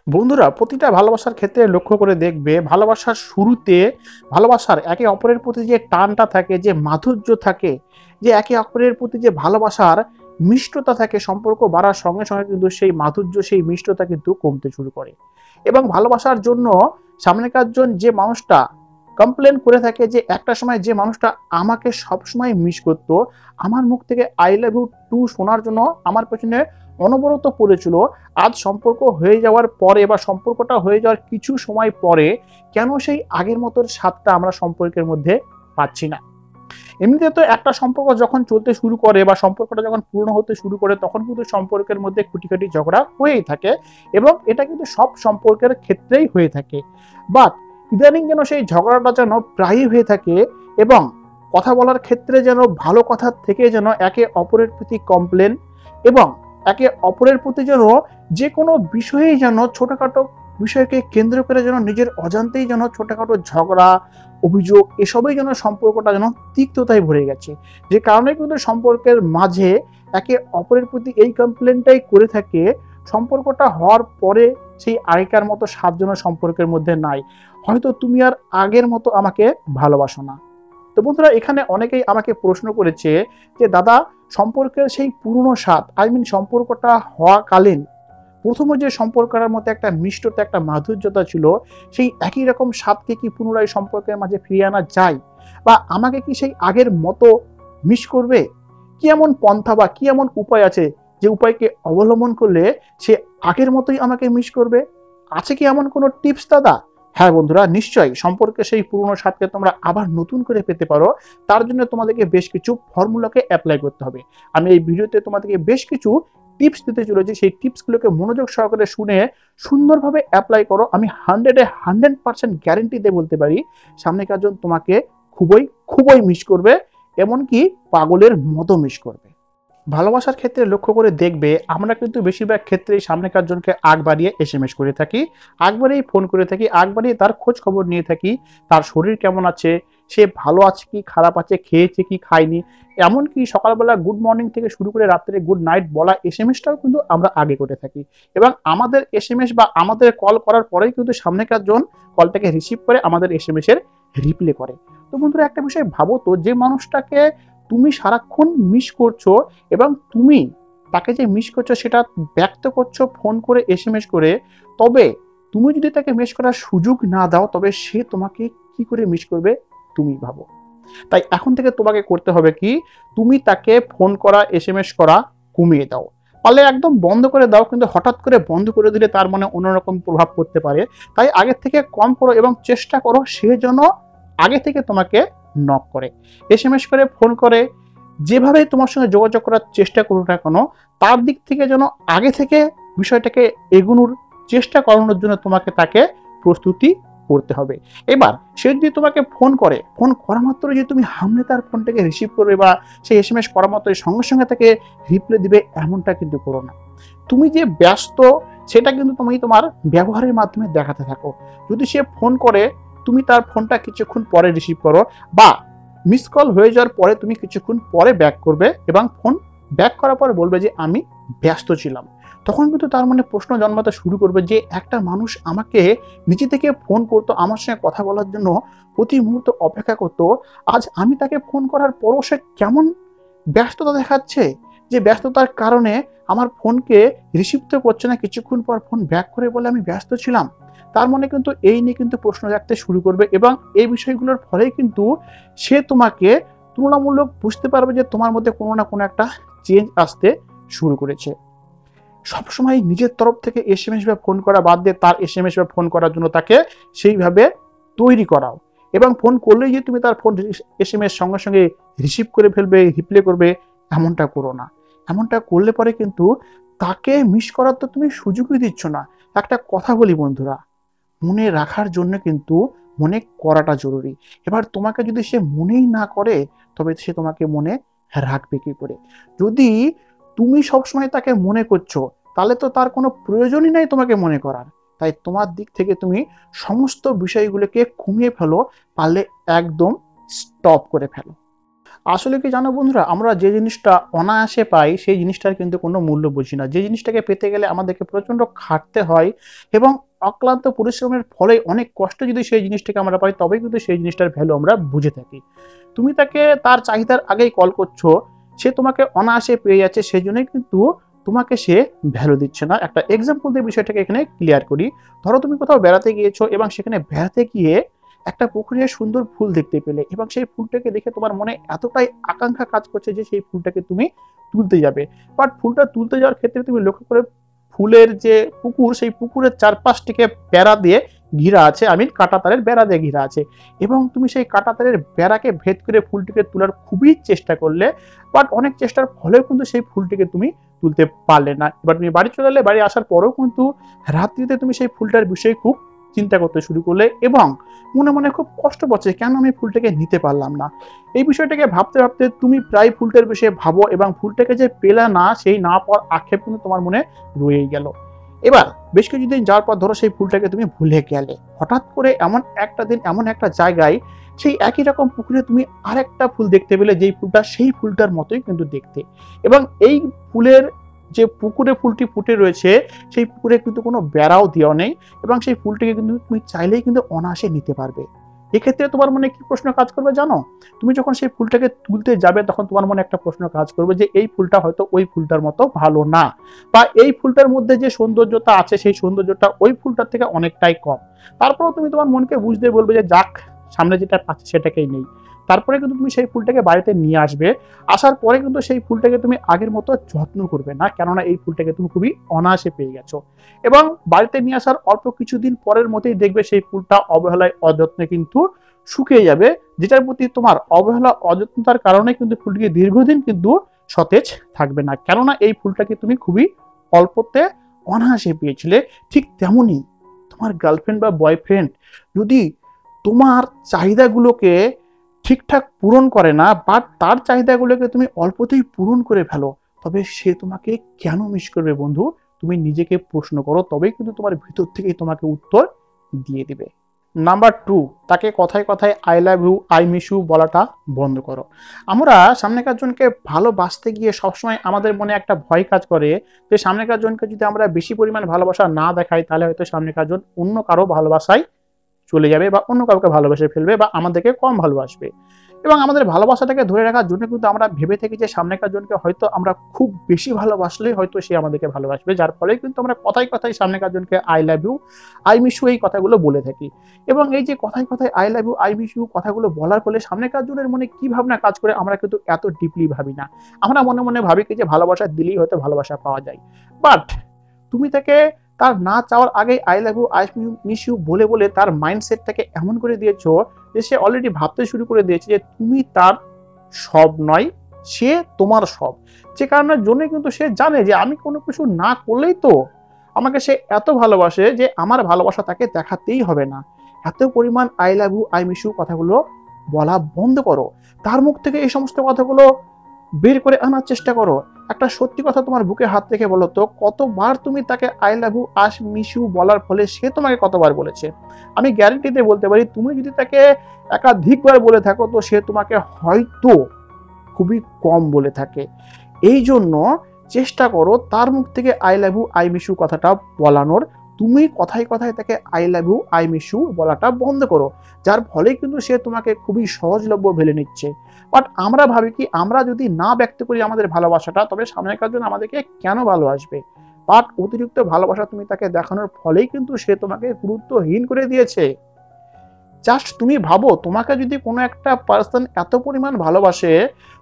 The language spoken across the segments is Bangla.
বন্ধুরা প্রতিটা ভালোবাসার ক্ষেত্রে লক্ষ্য করে দেখবে ভালোবাসার শুরুতে ভালোবাসার একে অপরের প্রতি যে টানটা থাকে, যে মাধুর্য থাকে, যে একে অপরের প্রতি যে ভালোবাসার মিষ্টতা থাকে, সম্পর্ক বাড়ার সঙ্গে সঙ্গে কিন্তু সেই মাধুর্য সেই মিষ্টতা কিন্তু কমতে শুরু করে। এবং ভালোবাসার জন্য সামনেকার জন যে মানুষটা কমপ্লেন করে থাকে যে একটা সময় যে মানুষটা আমাকে সবসময় মিস করতো, আমার মুখ থেকে আই লাভ ইউ টু শোনার জন্য আমার পেছনে অনবরত পড়েছিল, আজ সম্পর্ক হয়ে যাওয়ার পরে বা সম্পর্কটা হয়ে যাওয়ার কিছু সময় পরে কেন সেই আগের মতো স্বাদটা আমরা সম্পর্কের মধ্যে পাচ্ছি না। এমনিতে তো একটা সম্পর্ক যখন চলতে শুরু করে বা সম্পর্কটা যখন পূর্ণ হতে শুরু করে তখন কিন্তু সম্পর্কের মধ্যে খুঁটিখাটি ঝগড়া হয়েই থাকে, এবং এটা কিন্তু সব সম্পর্কের ক্ষেত্রেই হয়ে থাকে। বাট ইদানিং যেন সেই ঝগড়াটা যেন প্রায়ই হয়ে থাকে, এবং কথা বলার ক্ষেত্রে যেন ভালো কথার থেকে যেন একে অপরের প্রতি কমপ্লেন, এবং একে অপরের প্রতি যেন যে কোনো বিষয়েই যেন ছোটখাটো বিষয়কে কেন্দ্র করে যেন নিজের অজান্তেই যেন ছোটখাটো ঝগড়া অভিযোগ এসবই যেন সম্পর্কটা যেন তিক্ততায় ভরে গেছে। যে কারণে কিন্তু সম্পর্কের মাঝে একে অপরের প্রতি এই কমপ্লেনটাই করে থাকে, সম্পর্কটা হওয়ার পরে সেই আগেকার মতো স্বাদ যেন সম্পর্কের মধ্যে নাই, হয়তো তুমি আর আগের মতো আমাকে ভালোবাসো না। তো বন্ধুরা এখানে অনেকেই আমাকে প্রশ্ন করেছে যে দাদা, সম্পর্কের সেই পুরনো স্বাদ সম্পর্কটা হওয়াকালীন প্রথমে যে সম্পর্কের মধ্যে একটা মিষ্টতা একটা মাধুর্যতা ছিল, সেই একই রকম স্বাদকে কি পুনরায় সম্পর্কের মাঝে ফিরিয়ে আনা যায়, বা আমাকে কি সেই আগের মতো মিস করবে? কি এমন পন্থা বা কি এমন উপায় আছে যে উপায়কে অবলম্বন করলে সে আগের মতোই আমাকে মিস করবে? আছে কি এমন কোনো টিপস দাদা? হ্যাঁ বন্ধুরা, নিশ্চয়ই সম্পর্কে সেই পুরনো স্বাদকে তোমরা আবার নতুন করে পেতে পারো। তার জন্য তোমাদেরকে বেশ কিছু ফর্মুলাকে অ্যাপ্লাই করতে হবে। আমি এই ভিডিওতে তোমাদেরকে বেশ কিছু টিপস দিতে চলেছি, সেই টিপসগুলোকে মনোযোগ সহকারে শুনে সুন্দরভাবে অ্যাপ্লাই করো। আমি 100% গ্যারেন্টি দিয়ে বলতে পারি সামনেকার জন তোমাকে খুবই খুবই মিস করবে, এমনকি পাগলের মতো মিস করবে। ভালোবাসার ক্ষেত্রে লক্ষ্য করে দেখবে আমরা কিন্তু বেশিরভাগ ক্ষেত্রেই সামনেকার জনকে আগ বাড়িয়ে এসএমএস করে থাকি, আগ বাড়িয়ে ফোন করে থাকি, আগ বাড়িয়ে তার খোঁজ খবর নিয়ে থাকি, তার শরীর কেমন আছে, সে ভালো আছে কি খারাপ আছে, খেয়েছে কি খায়নি, এমনকি সকালবেলা গুড মর্নিং থেকে শুরু করে রাত্রে গুড নাইট বলা এসএমএসটাও কিন্তু আমরা আগে করে থাকি। এবং আমাদের এসএমএস বা আমাদের কল করার পরেই কিন্তু সামনেকার জন কলটাকে রিসিভ করে আমাদের এসএমএস এর রিপ্লে করে। তো বন্ধুরা একটা বিষয় ভাবো তো, যে মানুষটাকে তুমি সারাক্ষণ মিস করছো এবং তুমি তাকে যে মিস করছো সেটা ব্যক্ত করছো ফোন করে এসএমএস করে, তবে তুমি যদি তাকে মিস করার সুযোগ না দাও তবে সে তোমাকে কি করে মিস করবে তুমি ভাবো। তাই এখন থেকে তোমাকে করতে হবে কি, তুমি তাকে ফোন করা এসএমএস করা কমিয়ে দাও। পারলে একদম বন্ধ করে দাও, কিন্তু হঠাৎ করে বন্ধ করে দিলে তার মনে অন্যরকম প্রভাব পড়তে পারে। তাই আগের থেকে কম করো এবং চেষ্টা করো সে যেন আগে থেকে তোমাকে নক করে, এসএমএস করে, ফোন করে, যেভাবে তোমার সঙ্গে যোগাযোগ করার চেষ্টা করুক না কেন, তার দিক থেকে যেন আগে থেকে বিষয়টাকে এগোনোর চেষ্টা করানোর জন্য তোমাকে তাকে প্রস্তুতি করতে হবে। এবার সে যদি তোমাকে ফোন করে, ফোন করা মাত্র যে তুমি হামলে তার ফোনটাকে রিসিভ করবে বা সেই এসএমএস করা মাত্র সঙ্গে সঙ্গে তাকে রিপ্লাই দিবে, এমনটা কিন্তু করো না। তুমি যে ব্যস্ত সেটা কিন্তু তুমি তোমার ব্যবহারের মাধ্যমে দেখাতে থাকো। যদি সে ফোন করে তুমি তার ফোনটা কিছুক্ষণ পরে রিসিভ করো, বা মিস কল হয়ে যাওয়ার পরে তুমি কিছুক্ষণ পরে ব্যাক করবে এবং ফোন ব্যাক করার পর বলবে যে আমি ব্যস্ত ছিলাম। তখন কিন্তু তার মনে প্রশ্ন জন্মাতে শুরু করবে যে একটা মানুষ আমাকে নিজে থেকে ফোন করতো, আমার সঙ্গে কথা বলার জন্য প্রতি মুহূর্ত অপেক্ষা করতো, আজ আমি তাকে ফোন করার পরও সে কেমন ব্যস্ততা দেখাচ্ছে, যে ব্যস্ততার কারণে আমার ফোনকে রিসিভ তো করছে না, কিছুক্ষণ পর ফোন ব্যাক করে বলে আমি ব্যস্ত ছিলাম। তার মনে কিন্তু এই নিয়ে কিন্তু প্রশ্ন জাগতে শুরু করবে, এবং এই বিষয়গুলোর ফলেই কিন্তু সে তোমাকে তুলনামূলক বুঝতে পারবে যে তোমার মধ্যে কোনো না কোনো একটা চেঞ্জ আসতে শুরু করেছে। সবসময় নিজের তরফ থেকে এসএমএস বা ফোন করা বাদ দিয়ে তার এসএমএস বা ফোন করার জন্য তাকে সেইভাবে তৈরি করাও, এবং ফোন করলেই যে তুমি তার ফোন এসএমএস সঙ্গে সঙ্গে রিসিভ করে ফেলবে, রিপ্লে করবে, এমনটা করো না। এমনটা করলে পরে কিন্তু তাকে মিস করার তো তুমি সুযোগই দিচ্ছ না। একটা কথা বলি বন্ধুরা, মনে রাখার জন্য কিন্তু মনে করাটা জরুরি। এবার তোমাকে যদি সে মনেই না করে তবে সে তোমাকে মনে রাখবে কি করে? যদি তুমি সবসময় তাকে মনে করছো তাহলে তো তার কোনো প্রয়োজনই নাই তোমাকে মনে করার। তাই তোমার দিক থেকে তুমি সমস্ত বিষয়গুলোকে কমিয়ে ফেলো, পারলে একদম স্টপ করে ফেলো। আসলে কি জানো বন্ধুরা, আমরা যে জিনিসটা অনায়াসে পাই সেই জিনিসটার কিন্তু কোনো মূল্য বুঝি না। যে জিনিসটাকে পেতে গেলে আমাদেরকে প্রচণ্ড খাটতে হয় এবং অক্লান্ত পরিশ্রমের ফলে অনেক কষ্ট যদি সেই জিনিসটাকে আমরা পাই, তবেই কিন্তু সেই জিনিসটার ভ্যালু আমরা বুঝে থাকি। তুমি তাকে তার চাহিদার আগেই কল করছো, সে তোমাকে অনায়াসে পেয়ে যাচ্ছে, সেই জন্যই কিন্তু তোমাকে সে ভ্যালু দিচ্ছে না। একটা এক্সাম্পল দিয়ে বিষয়টাকে এখানে ক্লিয়ার করি। ধরো তুমি কোথাও বেড়াতে গিয়েছো এবং সেখানে বেড়াতে গিয়ে একটা পুকুরে সুন্দর ফুল দেখতে পেলে এবং সেই ফুলটাকে দেখে তোমার মনে এতটাই আকাঙ্ক্ষা কাজ করছে যে সেই ফুলটাকে তুমি তুলতে যাবে। বাট ফুলটা তুলতে যাওয়ার ক্ষেত্রে তুমি লক্ষ্য করে ফুলের যে পুকুর, সেই পুকুরের চারপাশটিকে বেড়া দিয়ে ঘিরা আছে, কাঁটা তারের বেড়া দিয়ে ঘিরা আছে, এবং তুমি সেই কাঁটা তারের বেড়াকে ভেদ করে ফুলটিকে তোলার খুবই চেষ্টা করলে, বাট অনেক চেষ্টার ফলেও কিন্তু সেই ফুলটিকে তুমি তুলতে পারলে না। এবার তুমি বাড়ি চলে এলে, বাড়ি আসার পরেও কিন্তু রাত্রিতে তুমি সেই ফুলটার বিষয়ে খুব চিন্তা করতে শুরু করলে এবং মনে মনে খুব কষ্ট পাচ্ছে, কেন আমি ফুলটাকে নিতে পারলাম না। এই বিষয়টাকে ভাবতে ভাবতে তুমি প্রায় ফুলটার বিষয়ে ভাবো এবং ফুলটাকে যে পেলা না, সেই না পাওয়ার আক্ষেপ কিন্তু তোমার মনে রয়েই গেল। এবার বেশ কিছুদিন যাওয়ার পর ধরো সেই ফুলটাকে তুমি ভুলে গেলে, হঠাৎ করে এমন একটা দিন এমন একটা জায়গায় সেই একই রকম পুকুরে তুমি আরেকটা ফুল দেখতে পেলে, যেই ফুলটা সেই ফুলটার মতোই কিন্তু দেখতে, এবং এই ফুলের যে পুকুরে ফুলটি ফুটে রয়েছে সেই পুকুরে কিন্তু কোনো বেড়াও দেওয়া নেই এবং সেই ফুলটিকে কিন্তু তুমি চাইলেই কিন্তু অনায়াসে নিতে পারবে। এক্ষেত্রে তোমার মনে কি প্রশ্ন কাজ করবে জানো? তুমি যখন সেই ফুলটাকে তুলতে যাবে তখন তোমার মনে একটা প্রশ্ন কাজ করবে যে এই ফুলটা হয়তো ওই ফুলটার মতো ভালো না, বা এই ফুলটার মধ্যে যে সৌন্দর্যতা আছে সেই সৌন্দর্যটা ওই ফুলটার থেকে অনেকটাই কম। তারপরেও তুমি তোমার মনকে বুঝতে বলবে যে যাক, সামনে যেটা পাচ্ছে সেটাকেই নেই। তারপরে কিন্তু তুমি সেই ফুলটাকে বাড়িতে নিয়ে আসবে। আসার পরে কিন্তু সেই ফুলটাকে তুমি আগের মতো যত্ন করবে না, কেননা এই ফুলটাকে তুমি খুবই অনায়াসে পেয়ে গেছো। এবং বাড়িতে নিয়ে আসার অল্প কিছুদিন পরের মধ্যেই দেখবে সেই ফুলটা অবহেলায় অযত্নে কিন্তু শুকিয়ে যাবে, যেটার প্রতি তোমার অবহেলা অযত্নতার কারণে কিন্তু ফুলটিকে দীর্ঘদিন কিন্তু সতেজ থাকবে না, কেননা এই ফুলটাকে তুমি খুবই অল্পতে অনায়াসে পেয়েছিলে। ঠিক তেমনই তোমার গার্লফ্রেন্ড বা বয়ফ্রেন্ড যদি তোমার চাহিদাগুলোকে ঠিকঠাক পূরণ করে না, বাট তার চাহিদাগুলোকে তুমি অল্পতেই পূরণ করে ফেলো, তবে সে তোমাকে কেন মিস করবে বন্ধু? তুমি নিজেকে প্রশ্ন করো, তবেই কিন্তু তোমার ভিতর থেকেই তোমাকে উত্তর দিয়ে দিবে। নাম্বার 2, তাকে কথায় কথায় I love you, I miss you বলাটা বন্ধ করো। আমরা সামনেকার জনকে ভালোবাসতে গিয়ে সবসময় আমাদের মনে একটা ভয় কাজ করে যে সামনেকার জনকে যদি আমরা বেশি পরিমাণ ভালোবাসা না দেখাই, তাহলে হয়তো সামনেকার জন অন্য কারো ভালোবাসায় চলে যাবে বা অন্য কাউকে ভালোবেসে ফেলবে বা আমাদেরকে কম ভালোবাসবে। এবং আমাদের ভালোবাসাটাকে ধরে রাখার জন্য কিন্তু আমরা ভেবে থাকি যে সামনেকার জনকে হয়তো আমরা খুব বেশি ভালোবাসলেই হয়তো সে আমাদেরকে ভালোবাসবে, যার ফলে কিন্তু আমরা কথায় কথায় সামনেকার জনকে I love you, I miss you এই কথাগুলো বলে থাকি। এবং এই যে কথায় কথায় I love you, I miss you কথাগুলো বলার ফলে সামনেকার জনের মনে কি ভাবনা কাজ করে আমরা কিন্তু এত ডিপলি ভাবি না। আমরা মনে মনে ভাবি কি যে ভালোবাসা দিলেই হয়তো ভালোবাসা পাওয়া যায়। বাট তুমি তাকে তার না চাওয়ার আগে I love you, I miss you বলে বলে তার মাইন্ডসেটটাকে এমন করে দিয়েছো যে সে অলরেডি ভাবতে শুরু করে দিয়েছে যে তুমি তার সব নয়, সে তোমার সব। যে কারণের জন্য কিন্তু সে জানে যে আমি কোনো কিছু না করলেই তো আমাকে সে এত ভালোবাসে যে আমার ভালোবাসা তাকে দেখাতেই হবে না। এত পরিমাণ I love you, I miss you কথাগুলো বলা বন্ধ করো। তার মুখ থেকে এই সমস্ত কথাগুলো বের করে আনার চেষ্টা করো। একটা সত্যি কথা তোমার বুকে হাত রেখে বলো তো, কতবার তুমি তাকে I love you, I miss you বলার ফলে সে তোমাকে কতবার বলেছে? আমি গ্যারান্টি দিয়ে বলতে পারি, তুমি যদি তাকে একাধিকবার বলে থাকো তো সে তোমাকে হয়তো খুবই কম বলে থাকে। এই জন্য চেষ্টা করো তার মুখ থেকে I love you, I miss you কথাটা বলানোর। তুমি কথায় কথায় তাকে I love you, I miss you বলাটা বন্ধ করো, যার ফলে কিন্তু সে তোমাকে খুবই সহজলভ্য ভেবে নিচ্ছে। বাট আমরা ভাবি কি, আমরা যদি না ব্যক্ত করি আমাদের ভালোবাসাটা, তবে সামনের জন আমাদেরকে কেন ভালোবাসবে? বাট অতিরিক্ত ভালোবাসা তুমি তাকে দেখানোর ফলেই কিন্তু সে তোমাকে গুরুত্বহীন করে দিয়েছে। জাস্ট তুমি ভাবো, তোমাকে যদি কোনো একটা পার্সন এত পরিমাণ ভালোবাসে,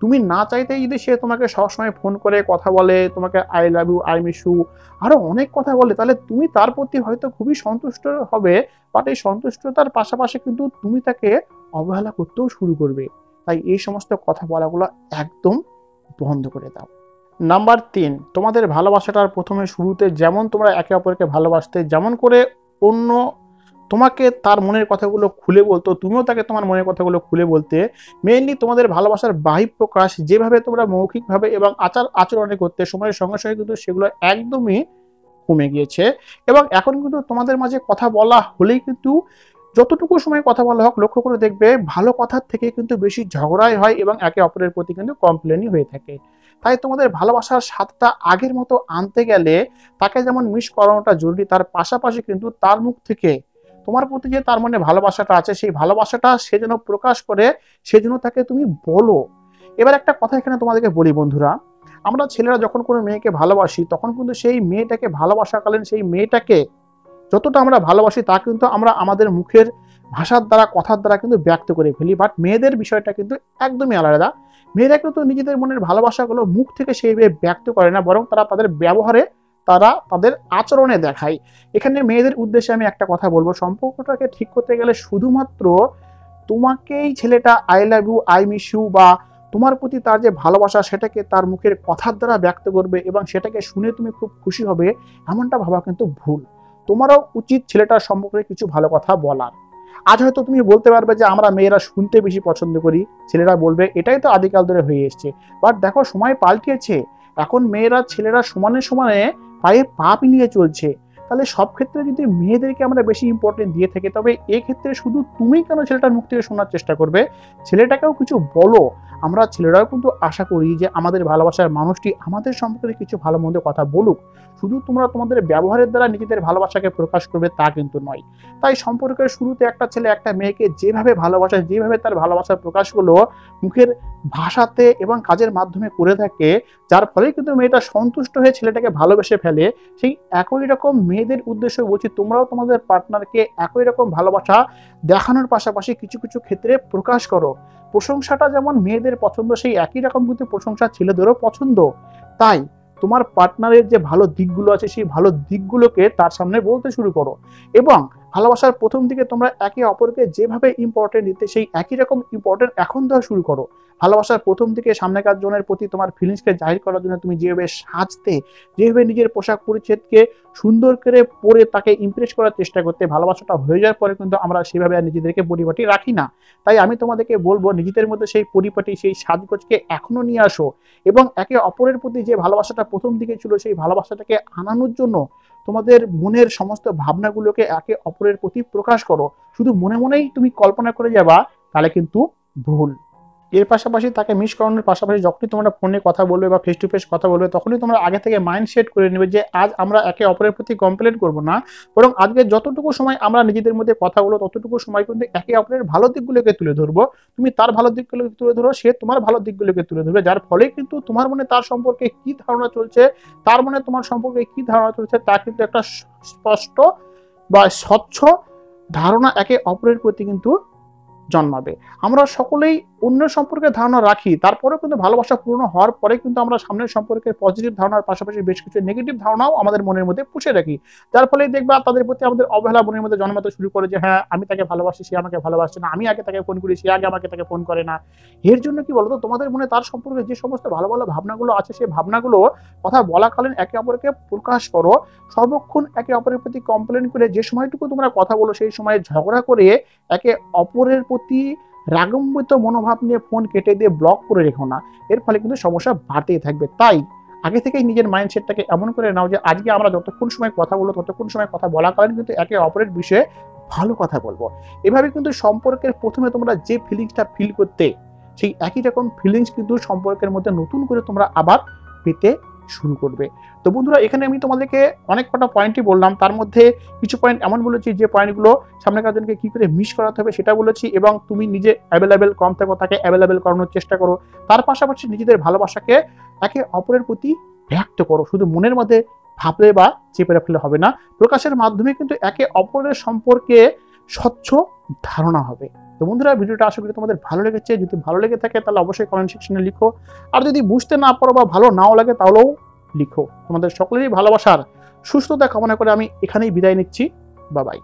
তুমি না চাইতেই যদি সে তোমাকে সবসময় ফোন করে কথা বলে, তোমাকে I love you, I miss you আরো অনেক কথা বলে, তাহলে তুমি তার প্রতি হয়তো খুবই সন্তুষ্ট হবে, বাট এই সন্তুষ্টতার পাশাপাশি কিন্তু তুমি তাকে অবহেলা করতেও শুরু করবে। তাই এই সমস্ত কথা বলাগুলো একদম বন্ধ করে দাও। নাম্বার 3, তোমাদের ভালোবাসাটার প্রথমে শুরুতে যেমন তোমরা একে অপরকে ভালোবাসতে, যেমন করে অন্য তোমাকে তার মনের কথাগুলো খুলে বলতো, তুমিও তাকে তোমার মনের কথাগুলো খুলে বলতে। মেইনলি তোমাদের ভালোবাসার বহিঃপ্রকাশ যেভাবে তোমরা মৌখিকভাবে এবং আচরণে করতে, সময়ের সঙ্গে সঙ্গে কিন্তু সেগুলো একদমই কমে গিয়েছে। এবং এখন কিন্তু তোমাদের মাঝে কথা বলা হলেই কিন্তু যতটুকু সময় কথা বলা হোক, লক্ষ্য করে দেখবে ভালো কথার থেকে কিন্তু বেশি ঝগড়াই হয় এবং একে অপরের প্রতি কিন্তু কমপ্লেনই হয়ে থাকে। তাই তোমাদের ভালোবাসার স্বাদটা আগের মতো আনতে গেলে তাকে যেমন মিস করানোটা জরুরি, তার পাশাপাশি কিন্তু তার মুখ থেকে তোমার প্রতি যে তার মনে ভালোবাসাটা আছে সেই ভালোবাসাটা সে যেন প্রকাশ করে, সেজন্য তাকে তুমি বলো। এবার একটা কথা এখানে তোমাদেরকে বলি বন্ধুরা, আমরা ছেলেরা যখন কোনো মেয়েকে ভালোবাসি তখন কিন্তু সেই মেয়েটাকে ভালোবাসাকালীন সেই মেয়েটাকে যতটা আমরা ভালোবাসি তা কিন্তু আমরা আমাদের মুখের ভাষার দ্বারা, কথার দ্বারা কিন্তু ব্যক্ত করে ফেলি। বাট মেয়েদের বিষয়টা কিন্তু একদমই আলাদা। মেয়েরা কিন্তু নিজেদের মনের ভালোবাসাগুলো মুখ থেকে সেইভাবে ব্যক্ত করে না, বরং তারা তাদের ব্যবহারে, তারা তাদের আচরণে দেখায়। এখানে মেয়েদের উদ্দেশ্যে আমি একটা কথা বলবো, সম্পর্কটাকে ঠিক করতে গেলে শুধুমাত্র তোমাকেই ছেলেটা I love you, I miss you বা তোমার প্রতি তার যে ভালোবাসা সেটাকে তার মুখের কথার দ্বারা ব্যক্ত করবে এবং সেটাকে শুনে তুমি খুব খুশি হবে, এমনটা ভাবা কিন্তু ভুল। তোমারও উচিত ছেলেটার সম্পর্কে কিছু ভালো কথা বলার। আজ হয়তো তুমি বলতে পারবে যে আমরা মেয়েরা শুনতে বেশি পছন্দ করি, ছেলেরা বলবে এটাই তো আদিকাল ধরে হয়ে এসছে। বাট দেখো সময় পাল্টিয়েছে, এখন মেয়েরা ছেলেরা সমানে সমানে পায়ে পা মিলিয়ে চলছে। তাহলে সব ক্ষেত্রে যদি মেয়েদেরকে আমরা বেশি ইম্পর্টেন্ট দিয়ে থাকি, তবে এক্ষেত্রে শুধু তুমি কেন ছেলেটার মুখ থেকে শোনার চেষ্টা করবে, ছেলেটাকেও কিছু বলো। আমরা ছেলেরাও কিন্তু আশা করি যে আমাদের ভালোবাসার মানুষটি আমাদের সম্পর্কে কিছু ভালো মন্দ কথা বলুক। শুধু তোমরা তোমাদের ব্যবহারের দ্বারা নিজেদের ভালোবাসাকে প্রকাশ করবে তা কিন্তু নয়। তাই সম্পর্কের শুরুতে একটা ছেলে একটা মেয়েকে যেভাবে ভালোবাসে, যেভাবে তার ভালোবাসার প্রকাশগুলো মুখের ভাষাতে এবং কাজের মাধ্যমে করে থাকে, যার ফলে কিন্তু মেয়েটা সন্তুষ্ট হয়ে ছেলেটাকে ভালোবেসে ফেলে, সেই একই রকম মেয়েদের উদ্দেশ্যে বলছি তোমরাও তোমাদের পার্টনারকে একই রকম ভালোবাসা দেখানোর পাশাপাশি কিছু কিছু ক্ষেত্রে প্রকাশ করো। প্রশংসাটা যেমন মেয়েদের পছন্দ, সেই একই রকম কিন্তু প্রশংসা ছেলেদেরও পছন্দ। তাই তোমার পার্টনারের যে ভালো দিকগুলো আছে সেই ভালো দিকগুলোকে তার সামনে বলতে শুরু করো এবং ভালোবাসার প্রথম দিকে তোমরা একে অপরকে যেভাবে ইম্পর্টেন্ট দিতে সেই একই রকম ইম্পর্টেন্ট এখন দেওয়া শুরু করো। ভালোবাসার প্রথম দিকে সামনেকার জনের প্রতি তোমার ফিলিংসকে জাহির করার জন্য তুমি যেভাবে সাজতে, যেভাবে নিজের পোশাক পরিচ্ছদকে সুন্দর করে পরে তাকে ইমপ্রেস করার চেষ্টা করতে, ভালোবাসাটা হয়ে যাওয়ার পরে কিন্তু আমরা সেভাবে আর নিজেদেরকে পরিপাটি রাখি না। তাই আমি তোমাদেরকে বলবো নিজেদের মধ্যে সেই পরিপাটি, সেই সাজগোজকে এখনো নিয়ে আসো এবং একে অপরের প্রতি যে ভালোবাসাটা প্রথম দিকে ছিল সেই ভালোবাসাটাকে আনানোর জন্য তোমাদের মনের সমস্ত ভাবনাগুলোকে একে অপরের প্রতি প্রকাশ করো। শুধু মনে মনেই তুমি কল্পনা করে যাবা, তাহলে কিন্তু ভুল। এর পাশাপাশি তাকে মিস করানোর পাশাপাশি যখনই তোমরা ফোনে কথা বলবে বা ফেস টু ফেস কথা বলবে, তখনই তোমরা আগে থেকে মাইন্ড সেট করে নেবে যে আজ আমরা একে অপরের প্রতি কমপ্লেন করবো না, বরং আজকে যতটুকু সময় আমরা নিজেদের মধ্যে কথা বলবো ততটুকু সময় কিন্তু একে অপরের ভালো দিকগুলোকে তুলে ধরবো। তুমি তার ভালো দিকগুলোকে তুলে ধরো, সে তোমার ভালো দিকগুলোকে তুলে ধরবে, যার ফলে কিন্তু তোমার মনে তার সম্পর্কে কি ধারণা চলছে, তার মনে তোমার সম্পর্কে কি ধারণা চলছে, তা কিন্তু একটা স্পষ্ট বা স্বচ্ছ ধারণা একে অপরের প্রতি কিন্তু জন্মাবে। আমরা সকলেই অন্যের সম্পর্কে ধারণা রাখি, তারপরেও কিন্তু ভালোবাসা পূর্ণ হওয়ার পরে কিন্তু আমরা সামনের সম্পর্কে পজিটিভ ধারণার পাশাপাশি বেশ কিছু নেগেটিভ ধারণাও আমাদের মনের মধ্যে পুষে রাখি, যার ফলে দেখবা তাদের প্রতি আমাদের অবহেলা মনের মধ্যে জন্মাতে শুরু করে যে হ্যাঁ আমি তাকে ভালোবাসি, সে আমাকে ভালোবাসে না, আমি আগে তাকে ফোন করি, সে আগে আমাকে তাকে ফোন করে না। এর জন্য কি বলতো, তোমাদের মনে তার সম্পর্কে যে সমস্ত ভালো ভালো ভাবনাগুলো আছে সেই ভাবনাগুলো কথা বলাকালীন একে অপরকে প্রকাশ করো। সর্বক্ষণ একে অপরের প্রতি কমপ্লেন করে যে সময়টুকু তোমরা কথা বলো সেই সময়ে ঝগড়া করে একে অপরের প্রতি রাগম্বিত মনোভাব নিয়ে ফোন কেটে দিয়ে ব্লক করে রেখো না, এর ফলে কিন্তু সমস্যা বাড়তেই থাকবে। তাই আগে থেকেই নিজের মাইন্ডসেটটাকে এমন করে নাও যে আজকে আমরা যতক্ষণ সময় কথা বলবো ততক্ষণ সময় কথা বলাকালীন কিন্তু একে অপরের বিষয়ে ভালো কথা বলবো। এভাবে কিন্তু সম্পর্কের প্রথমে তোমরা যে ফিলিংসটা ফিল করতে, সেই একই রকম ফিলিংস কিন্তু সম্পর্কের মধ্যে নতুন করে তোমরা আবার পেতে শুরু করবে। তো বন্ধুরা, এখানে আমি তোমাদেরকে অনেক কটা পয়েন্টই বললাম, তার মধ্যে কিছু পয়েন্ট এমন বলেছি যে পয়েন্টগুলো সামনের জনকে কি করে মিস করাতে হবে সেটা বলেছি, এবং তুমি নিজে অ্যাভেলেবেল কম থাকো তাকে অ্যাভেলেবেল করানোর চেষ্টা করো। তার পাশাপাশি নিজেদের ভালোবাসাকে একে অপরের প্রতি ব্যক্ত করো, শুধু মনের মধ্যে ভাবলে বা চেপে রাখলে হবে না, প্রকাশের মাধ্যমে কিন্তু একে অপরের সম্পর্কে স্বচ্ছ ধারণা হবে। তো বন্ধুরা, ভিডিওটা আশা করি তোমাদের ভালো লেগেছে। যদি ভালো লেগে থাকে তাহলে অবশ্যই কমেন্ট সেকশনে লিখো, আর যদি বুঝতে না পারো বা ভালো নাও লাগে তাহলেও লিখো। তোমাদের সকলেরই ভালোবাসার সুস্থতা কামনা করে আমি এখানেই বিদায় নিচ্ছি। Bye bye.